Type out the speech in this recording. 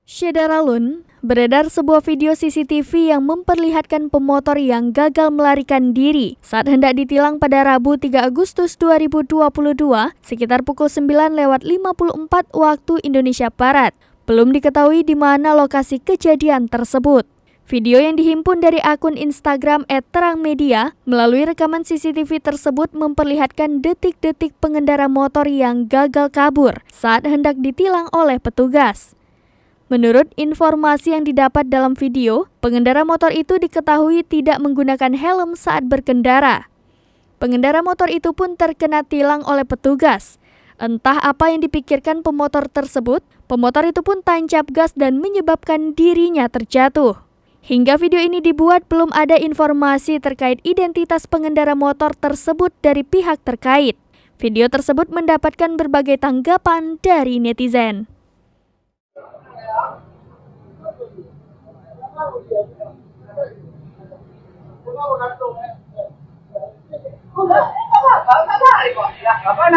Syederalun, beredar sebuah video CCTV yang memperlihatkan pemotor yang gagal melarikan diri saat hendak ditilang pada Rabu 3 Agustus 2022 sekitar pukul 9:54 waktu Indonesia Barat. Belum diketahui di mana lokasi kejadian tersebut. Video yang dihimpun dari akun Instagram @terangmedia melalui rekaman CCTV tersebut memperlihatkan detik-detik pengendara motor yang gagal kabur saat hendak ditilang oleh petugas. Menurut informasi yang didapat dalam video, pengendara motor itu diketahui tidak menggunakan helm saat berkendara. Pengendara motor itu pun terkena tilang oleh petugas. Entah apa yang dipikirkan pemotor tersebut, pemotor itu pun tancap gas dan menyebabkan dirinya terjatuh. Hingga video ini dibuat, belum ada informasi terkait identitas pengendara motor tersebut dari pihak terkait. Video tersebut mendapatkan berbagai tanggapan dari netizen. Bapak